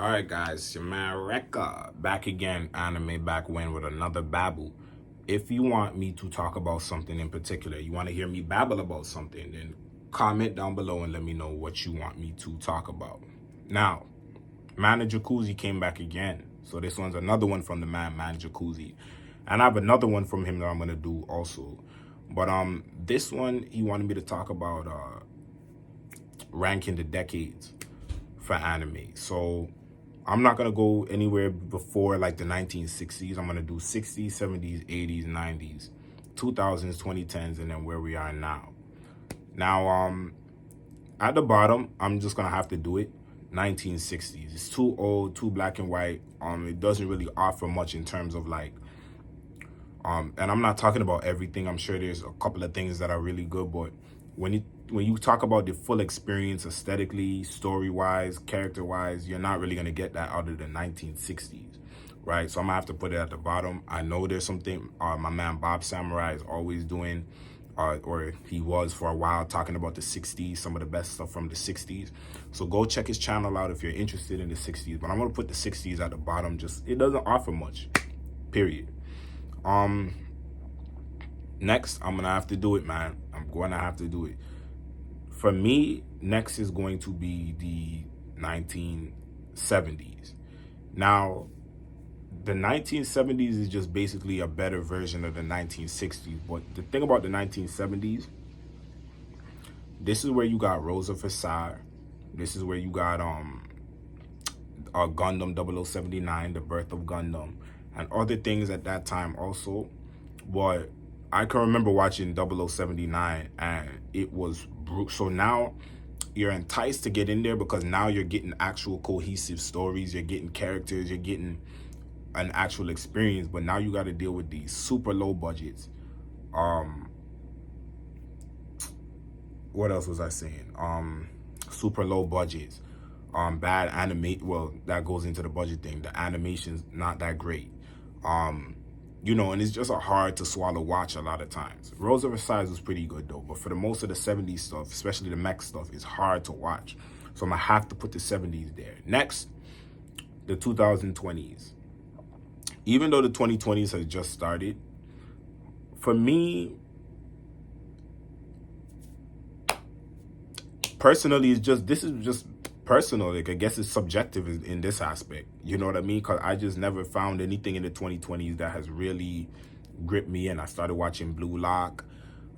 Alright guys, your man Rekka back again, anime back when with another babble. If you want me to talk about something in particular, you want to hear me babble about something, then comment down below and let me know what you want me to talk about. Now, Man Jacuzzi came back again. So this one's another one from the man Jacuzzi. And I have another one from him that I'm gonna do also. But this one he wanted me to talk about ranking the decades for anime. So I'm not gonna go anywhere before like the 1960s. I'm gonna do 60s, 70s, 80s, 90s, 2000s, 2010s, and then where we are now. Now, at the bottom, I'm just gonna have to do it. 1960s. It's too old, too black and white. It doesn't really offer much in terms of like, and I'm not talking about everything. I'm sure there's a couple of things that are really good, but when you talk about the full experience aesthetically, story-wise, character-wise, you're not really gonna get that out of the 1960s, right? So I'm gonna have to put it at the bottom. I know there's something my man Bob Samurai is always doing, or he was for a while, talking about the 60s, some of the best stuff from the 60s. So go check his channel out if you're interested in the 60s. But I'm gonna put the 60s at the bottom. Just it doesn't offer much, period. Next, I'm gonna have to do it, man. I'm gonna have to do it. For me, next is going to be the 1970s. Now, the 1970s is just basically a better version of the 1960s. But the thing about the 1970s, this is where you got Rosa Versailles. This is where you got Gundam 0079, the birth of Gundam, and other things at that time also. But I can remember watching 0079 and it was brutal. So now you're enticed to get in there because now you're getting actual cohesive stories, you're getting characters, you're getting an actual experience. But now you got to deal with these super low budgets. What else was I saying? Super low budgets. Bad animate. Well, that goes into the budget thing. The animation's not that great. You know, and it's just a hard to swallow watch a lot of times. Rosa Versailles was pretty good though, but for the most of the 70s stuff, especially the mech stuff, is hard to watch. So I'm gonna have to put the 70s there. Next, the 2020s. Even though the 2020s has just started, for me, personally, this is just personal. Like, I guess it's subjective in this aspect. You know what I mean? Because I just never found anything in the 2020s that has really gripped me. And I started watching Blue Lock.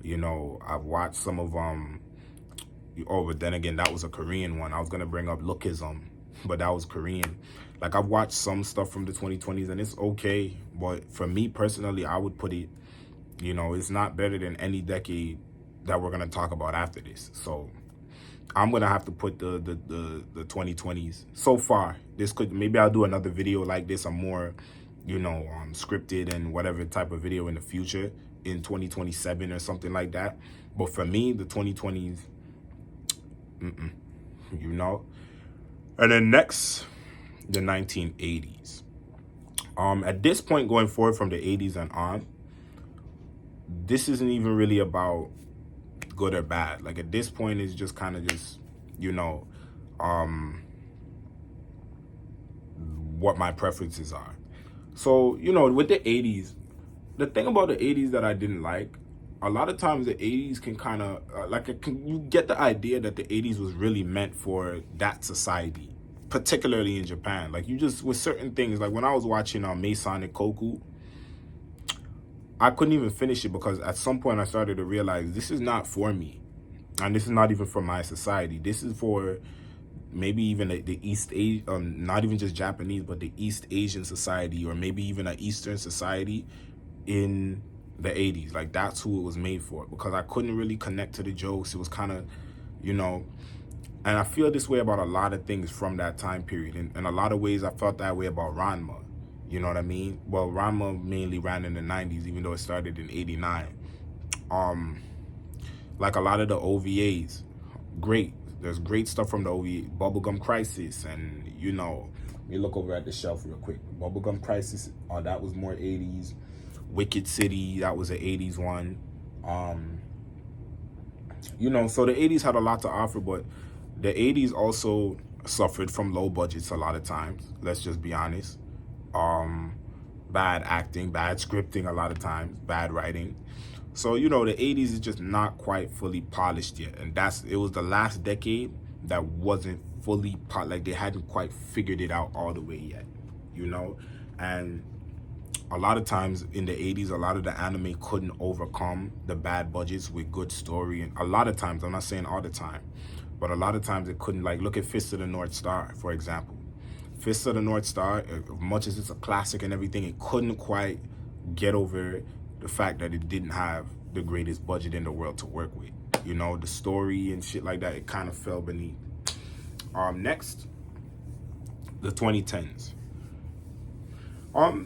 You know, I've watched some of oh, but then again, that was a Korean one. I was gonna bring up Lookism, but that was Korean. Like, I've watched some stuff from the 2020s and it's okay. But for me personally, I would put it, you know, it's not better than any decade that we're gonna talk about after this. So I'm gonna have to put the 2020s so far. This could, maybe I'll do another video like this, a more, you know, scripted and whatever type of video in the future in 2027 or something like that. But for me, the 2020s, you know. And then next, the 1980s. At this point going forward from the 80s and on, this isn't even really about good or bad. Like, at this point, it's just kind of just, you know, what my preferences are. So, you know, with the 80s, the thing about the 80s that I didn't like, a lot of times the 80s can kind of you get the idea that the 80s was really meant for that society, particularly in Japan. Like, you just, with certain things, like when I was watching Masonic Koku, I couldn't even finish it because at some point I started to realize this is not for me. And this is not even for my society. This is for maybe even the East Asian, not even just Japanese, but the East Asian society, or maybe even an Eastern society in the 80s. Like, that's who it was made for, because I couldn't really connect to the jokes. It was kind of, you know, and I feel this way about a lot of things from that time period. In a lot of ways, I felt that way about Ranma. You know what I mean? Well, Ranma mainly ran in the 90s, even though it started in 89. Like, a lot of the OVAs, great. There's great stuff from the OVA. Bubblegum Crisis, and, you know, let me look over at the shelf real quick. Bubblegum Crisis, that was more 80s. Wicked City, that was an 80s one. You know, so the 80s had a lot to offer, but the 80s also suffered from low budgets a lot of times. Let's just be honest. Um, Bad acting, bad scripting a lot of times, bad writing. So, you know, the 80s is just not quite fully polished yet. And it was the last decade that wasn't fully like they hadn't quite figured it out all the way yet, you know? And a lot of times in the 80s, a lot of the anime couldn't overcome the bad budgets with good story. And a lot of times, I'm not saying all the time, but a lot of times it couldn't. Like, look at Fist of the North Star, for example. Fist of the North Star, as much as it's a classic and everything, it couldn't quite get over the fact that it didn't have the greatest budget in the world to work with. You know, the story and shit like that, it kind of fell beneath. Next, the 2010s.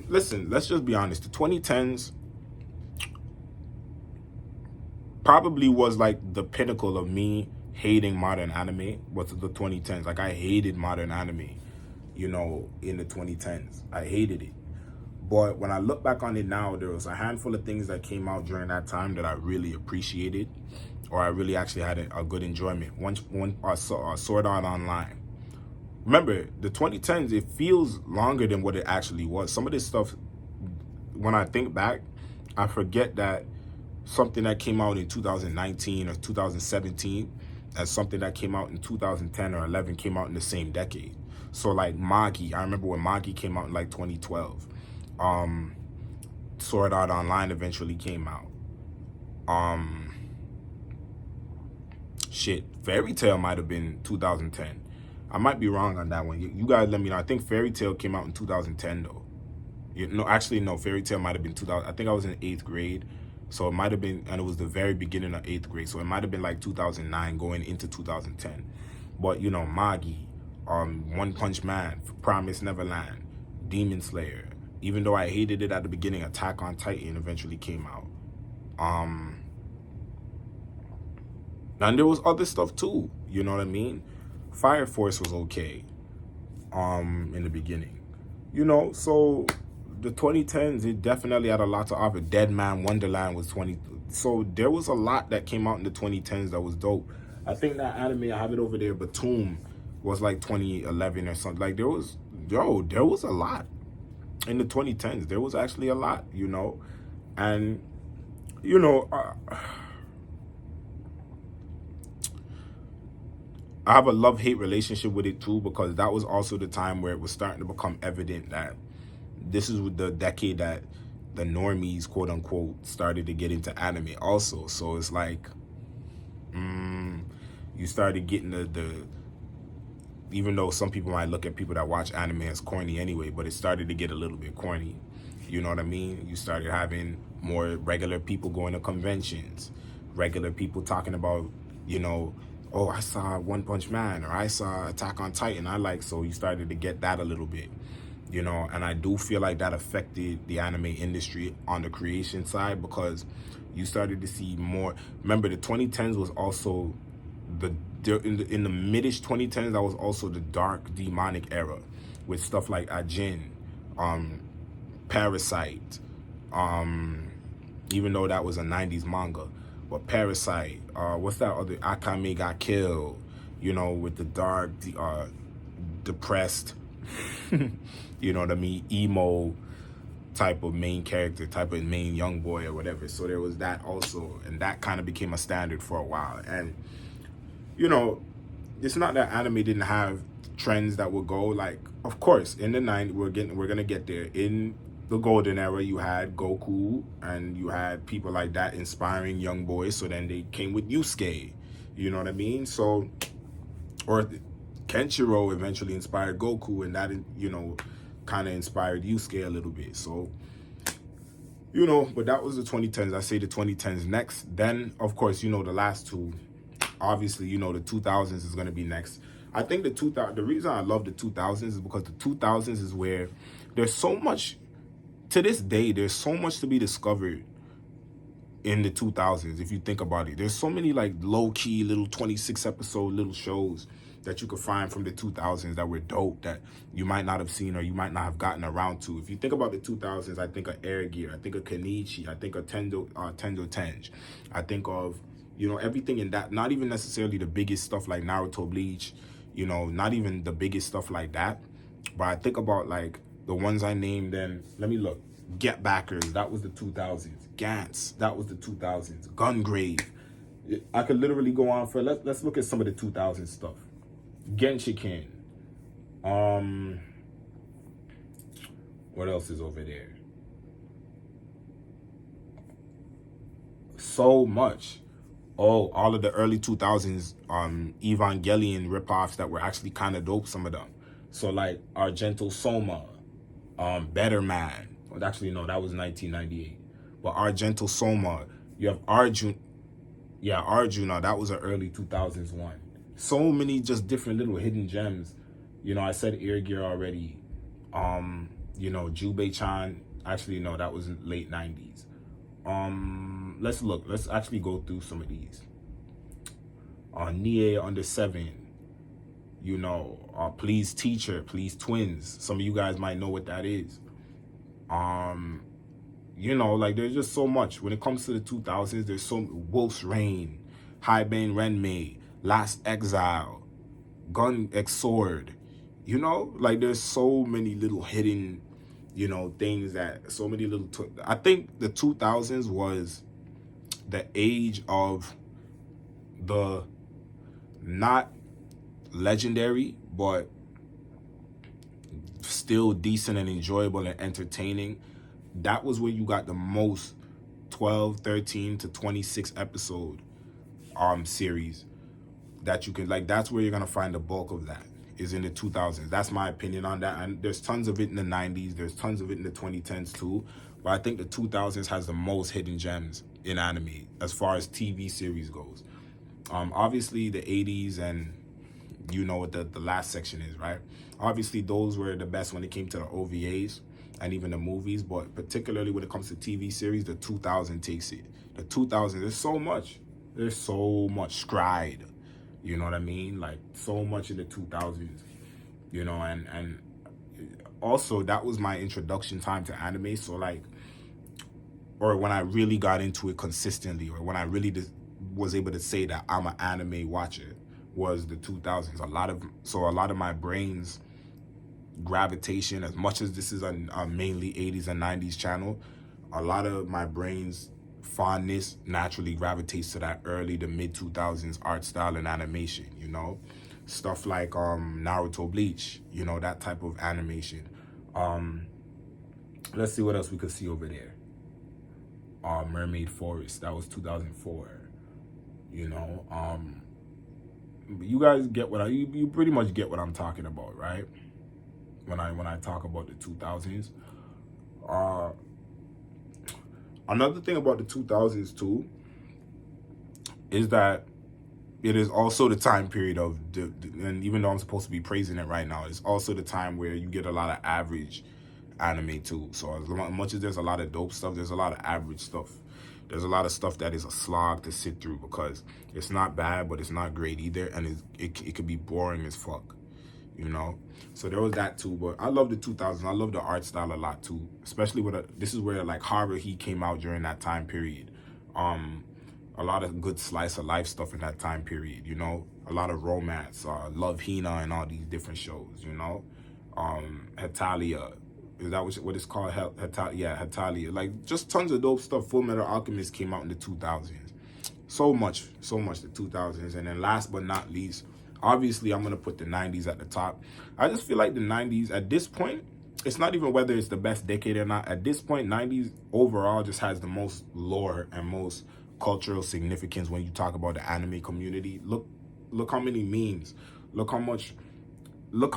Listen, let's just be honest. The 2010s probably was like the pinnacle of me hating modern anime. Was the 2010s. Like, I hated modern anime, you know, in the 2010s. I hated it. But when I look back on it now, there was a handful of things that came out during that time that I really appreciated, or I really actually had a good enjoyment. One Sword Art Online. Remember, the 2010s, it feels longer than what it actually was. Some of this stuff, when I think back, I forget that something that came out in 2019 or 2017 and something that came out in 2010 or 11 came out in the same decade. So like Magi, I remember when Magi came out in like 2012. Sword Art Online eventually came out. Fairy Tail might have been 2010. I might be wrong on that one. You guys let me know. I think Fairy Tail came out in 2010 though. No, Fairy Tail might have been 2000. I think I was in 8th grade. So it might have been, and it was the very beginning of 8th grade. So it might have been like 2009 going into 2010. But, you know, Magi, One Punch Man, Promise Neverland, Demon Slayer. Even though I hated it at the beginning, Attack on Titan eventually came out. And there was other stuff too. You know what I mean? Fire Force was okay in the beginning. You know, so the 2010s, it definitely had a lot to offer. Dead Man Wonderland was 20. So there was a lot that came out in the 2010s that was dope. I think that anime, I have it over there, Batum, was like 2011 or something. Like, there was a lot in the 2010s. There was actually a lot, you know. And, you know, I have a love-hate relationship with it too, because that was also the time where it was starting to become evident that this is the decade that the normies, quote unquote, started to get into anime also. So it's like, you started getting the even though some people might look at people that watch anime as corny anyway, but it started to get a little bit corny. You know what I mean? You started having more regular people going to conventions, regular people talking about, you know, oh, I saw One Punch Man, or I saw Attack on Titan. So you started to get that a little bit, you know, and I do feel like that affected the anime industry on the creation side, because you started to see more. Remember, the 2010s was also in the mid-ish 2010s, that was also the dark demonic era with stuff like Ajin, Parasite, even though that was a 90s manga. But Parasite, what's that other? Akame got killed, you know, with the dark, depressed, you know what I mean, emo type of main character, type of main young boy or whatever. So there was that also, and that kind of became a standard for a while. And, you know, it's not that anime didn't have trends that would go, like, of course, in the 90s, we're gonna get there. In the golden era, you had Goku and you had people like that inspiring young boys. So then they came with Yusuke, you know what I mean? So, or Kenshiro eventually inspired Goku, and that, you know, kind of inspired Yusuke a little bit. So, you know, but that was the 2010s. I say the 2010s next. Then, of course, you know, the last two, obviously, you know, the 2000s is going to be next. I think the reason I love the 2000s is because the 2000s is where there's so much, to this day, there's so much to be discovered in the 2000s. If you think about it, there's so many like low-key little 26 episode little shows that you could find from the 2000s that were dope, that you might not have seen or you might not have gotten around to. If you think about the 2000s, I think of Air Gear, I think of Kenichi, I think of Tendo Tenj, I think of, you know, everything in that, not even necessarily the biggest stuff like Naruto, Bleach, you know, not even the biggest stuff like that. But I think about like the ones I named, then let me look. Get Backers, that was the 2000s. Gantz, that was the 2000s. Gungrave. I could literally go on for, let's look at some of the 2000s stuff. Genshiken. What else is over there? So much. Oh, all of the early 2000s Evangelion ripoffs that were actually kind of dope, some of them. So like Argento Soma, Better Man. Well, actually, no, that was 1998. But Argento Soma, you have Arjun. Yeah, Arjuna, that was an early 2000s one. So many just different little hidden gems. You know, I said Ear Gear already. You know, Jubei-chan. Actually, no, that was in late 90s. Let's look. Let's actually go through some of these. Nie Under 7. You know, Please Teacher, Please Twins. Some of you guys might know what that is. You know, like there's just so much. When it comes to the 2000s, there's so Wolf's Rain, Haibane Renmei, Last Exile, Gun Exord. You know, like there's so many little hidden, you know, things that so many little. I think the 2000s was the age of the not legendary, but still decent and enjoyable and entertaining. That was where you got the most 12, 13 to 26 episode series that you can, like, that's where you're gonna find the bulk of that, is in the 2000s. That's my opinion on that. And there's tons of it in the 90s, there's tons of it in the 2010s too, but I think the 2000s has the most hidden gems in anime as far as TV series goes. Obviously the 80s, and you know what the last section is, right? Obviously those were the best when it came to the OVAs and even the movies, but particularly when it comes to TV series, the 2000 takes it. The 2000s, there's so much Scried, you know what I mean? Like so much in the 2000s, you know, and also that was my introduction time to anime. So like, or when I really got into it consistently, or when I really was able to say that I'm an anime watcher, was the 2000s. A lot of my brain's gravitation, as much as this is a mainly 80s and 90s channel, a lot of my brain's fondness naturally gravitates to that early to mid 2000s art style and animation, you know, stuff like Naruto, Bleach, you know, that type of animation. Let's see what else we could see over there. Mermaid Forest, that was 2004. You know, you guys get what you pretty much get what I'm talking about, right? When I talk about the 2000s. Another thing about the 2000s too is that it is also the time period of and even though I'm supposed to be praising it right now, it's also the time where you get a lot of average anime too. So as much as there's a lot of dope stuff, there's a lot of average stuff. There's a lot of stuff that is a slog to sit through because it's not bad, but it's not great either, and it could be boring as fuck, you know. So there was that too. But I love the 2000s. I love the art style a lot too, especially with this is where like Horror Heat came out during that time period. A lot of good slice of life stuff in that time period, you know. A lot of romance, Love Hina, and all these different shows, you know. Hetalia. Is that what it's called? Yeah, Hetalia. Like, just tons of dope stuff. Full Metal Alchemist came out in the 2000s. So much the 2000s. And then last but not least, obviously I'm going to put the 90s at the top. I just feel like the 90s, at this point, it's not even whether it's the best decade or not. At this point, 90s overall just has the most lore and most cultural significance when you talk about the anime community. Look how many memes. Look how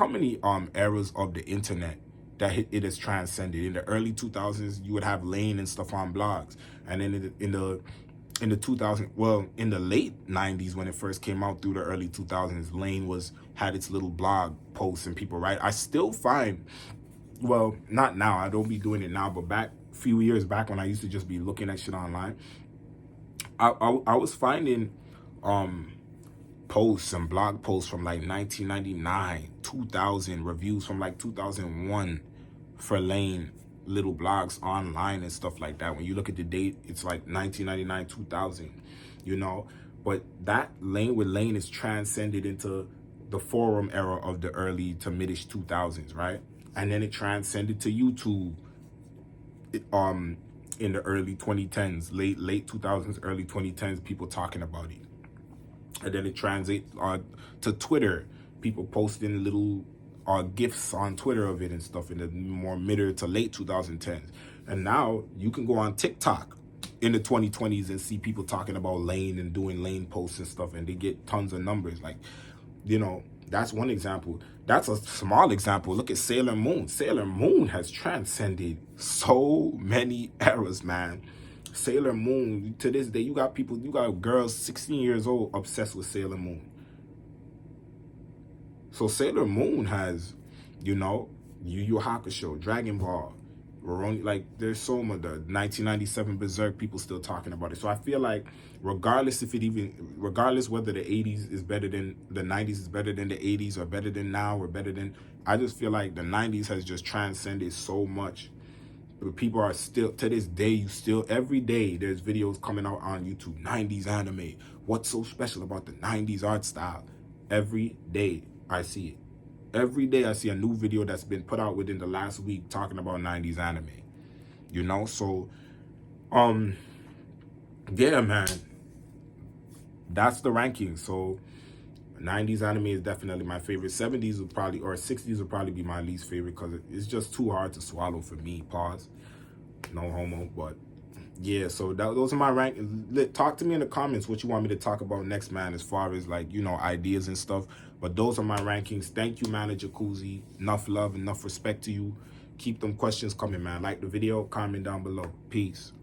many eras of the internet that it has transcended. In the early 2000s, you would have Lane and stuff on blogs, and then in the 2000s, well, in the late 90s when it first came out through the early 2000s, Lane had its little blog posts and people write. I still find, well, not now, I don't be doing it now, but a few years back when I used to just be looking at shit online, I was finding posts and blog posts from like 1999, 2000, reviews from like 2001 for Lane, little blogs online and stuff like that. When you look at the date, it's like 1999, 2000, you know. But that Lane with Lane is transcended into the forum era of the early to midish 2000s, right? And then it transcended to YouTube in the early 2010s, late 2000s, early 2010s, people talking about it. And then it translates to Twitter, people posting little gifs on Twitter of it and stuff in the more mid to late 2010s. And now you can go on TikTok in the 2020s and see people talking about Lane and doing Lane posts and stuff, and they get tons of numbers. Like, you know, that's one example. That's a small example. Look at Sailor Moon. Sailor Moon has transcended so many eras, man. Sailor Moon, to this day, you got girls 16 years old obsessed with Sailor Moon. So Sailor Moon has, you know, Yu Yu Hakusho, Dragon Ball, like there's so much. The 1997 Berserk, people still talking about it. So I feel like regardless whether the 80s is better than the 90s, is better than the 80s, or better than now, or better than, I just feel like the 90s has just transcended so much. But people are still, to this day, every day there's videos coming out on YouTube, 90s anime. What's so special about the 90s art style? Every day I see it. Every day I see a new video that's been put out within the last week talking about 90s anime. You know, so yeah, man. That's the ranking. So 90s anime is definitely my favorite. 70s would probably, or 60s would probably be my least favorite, because it's just too hard to swallow for me. Pause. No homo, but yeah, so those are my rankings. Talk to me in the comments what you want me to talk about next, man, as far as, like, you know, ideas and stuff. But those are my rankings. Thank you, man, Jacuzzi. Enough love, enough respect to you. Keep them questions coming, man. Like the video, comment down below. Peace.